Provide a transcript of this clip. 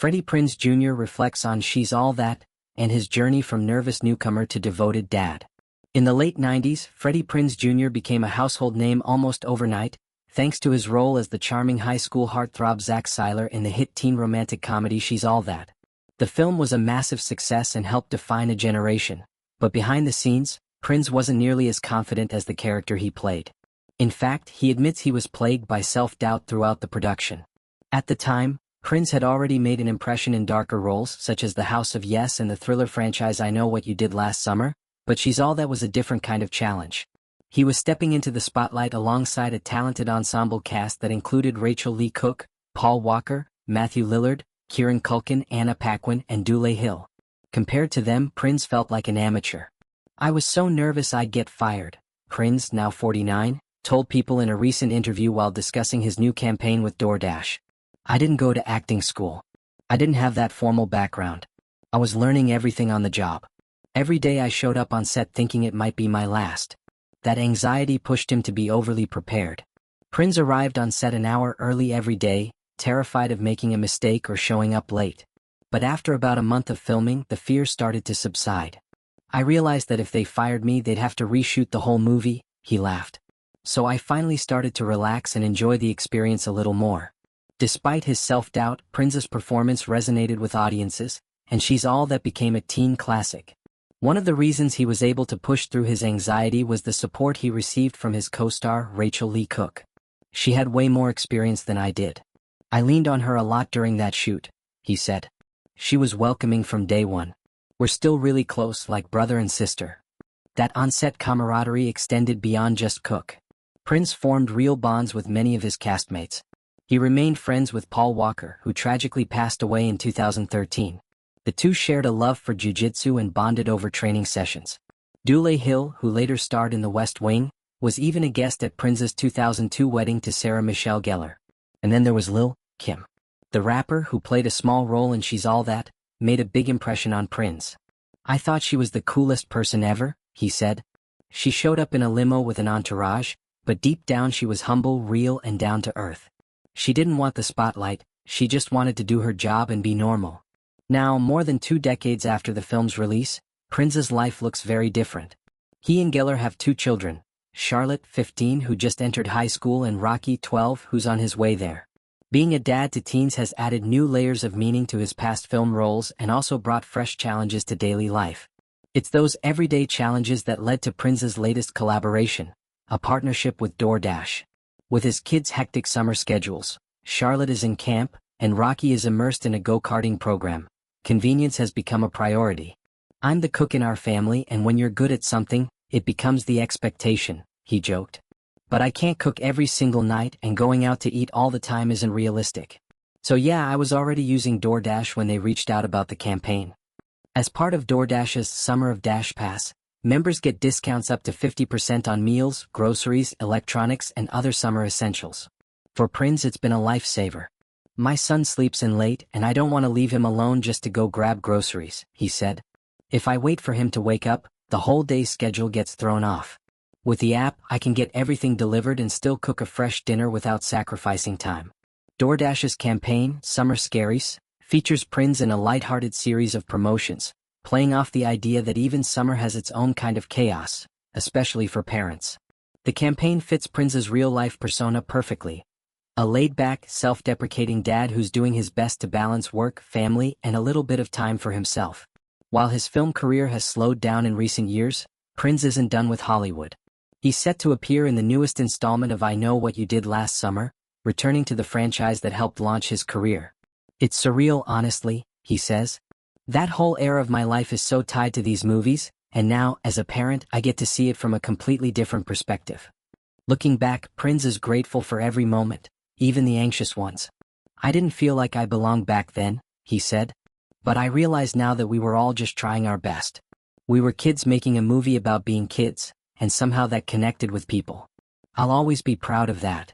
Freddie Prinze Jr. reflects on She's All That and his journey from nervous newcomer to devoted dad. In the late 90s, Freddie Prinze Jr. became a household name almost overnight, thanks to his role as the charming high school heartthrob Zach Seiler in the hit teen romantic comedy She's All That. The film was a massive success and helped define a generation, but behind the scenes, Prinze wasn't nearly as confident as the character he played. In fact, he admits he was plagued by self-doubt throughout the production. At the time, Prinze had already made an impression in darker roles such as The House of Yes and the thriller franchise I Know What You Did Last Summer, but She's All That was a different kind of challenge. He was stepping into the spotlight alongside a talented ensemble cast that included Rachael Leigh Cook, Paul Walker, Matthew Lillard, Kieran Culkin, Anna Paquin, and Dule Hill. Compared to them, Prinze felt like an amateur. "I was so nervous I'd get fired," Prinze, now 49, told People in a recent interview while discussing his new campaign with DoorDash. "I didn't go to acting school. I didn't have that formal background. I was learning everything on the job. Every day I showed up on set thinking it might be my last." That anxiety pushed him to be overly prepared. Prinze arrived on set an hour early every day, terrified of making a mistake or showing up late. But after about a month of filming, the fear started to subside. "I realized that if they fired me, they'd have to reshoot the whole movie," he laughed. "So I finally started to relax and enjoy the experience a little more." Despite his self-doubt, Prinze's performance resonated with audiences, and She's All That became a teen classic. One of the reasons he was able to push through his anxiety was the support he received from his co-star, Rachael Leigh Cook. "She had way more experience than I did. I leaned on her a lot during that shoot," he said. "She was welcoming from day one. We're still really close, like brother and sister." That on-set camaraderie extended beyond just Cook. Prinze formed real bonds with many of his castmates. He remained friends with Paul Walker, who tragically passed away in 2013. The two shared a love for Jiu-Jitsu and bonded over training sessions. Dule Hill, who later starred in The West Wing, was even a guest at Prinze's 2002 wedding to Sarah Michelle Gellar. And then there was Lil Kim. The rapper, who played a small role in She's All That, made a big impression on Prinze. "I thought she was the coolest person ever," he said. "She showed up in a limo with an entourage, but deep down she was humble, real, and down to earth. She didn't want the spotlight, she just wanted to do her job and be normal." Now, more than 2 decades after the film's release, Prinze's life looks very different. He and Gellar have 2 children, Charlotte, 15, who just entered high school, and Rocky, 12, who's on his way there. Being a dad to teens has added new layers of meaning to his past film roles and also brought fresh challenges to daily life. It's those everyday challenges that led to Prinze's latest collaboration, a partnership with DoorDash. With his kids' hectic summer schedules, Charlotte is in camp, and Rocky is immersed in a go-karting program. Convenience has become a priority. "I'm the cook in our family, and when you're good at something, it becomes the expectation," he joked. "But I can't cook every single night, and going out to eat all the time isn't realistic. So yeah, I was already using DoorDash when they reached out about the campaign." As part of DoorDash's Summer of Dash Pass, members get discounts up to 50% on meals, groceries, electronics, and other summer essentials. For Prinze, it's been a lifesaver. "My son sleeps in late, and I don't want to leave him alone just to go grab groceries," he said. "If I wait for him to wake up, the whole day's schedule gets thrown off. With the app, I can get everything delivered and still cook a fresh dinner without sacrificing time." DoorDash's campaign, Summer Scaries, features Prinze in a lighthearted series of promotions, playing off the idea that even summer has its own kind of chaos, especially for parents. The campaign fits Prinze's real-life persona perfectly. A laid-back, self-deprecating dad who's doing his best to balance work, family, and a little bit of time for himself. While his film career has slowed down in recent years, Prinze isn't done with Hollywood. He's set to appear in the newest installment of I Know What You Did Last Summer, returning to the franchise that helped launch his career. "It's surreal, honestly," he says. "That whole era of my life is so tied to these movies, and now, as a parent, I get to see it from a completely different perspective." Looking back, Prinze is grateful for every moment, even the anxious ones. "I didn't feel like I belonged back then," he said. "But I realize now that we were all just trying our best. We were kids making a movie about being kids, and somehow that connected with people. I'll always be proud of that."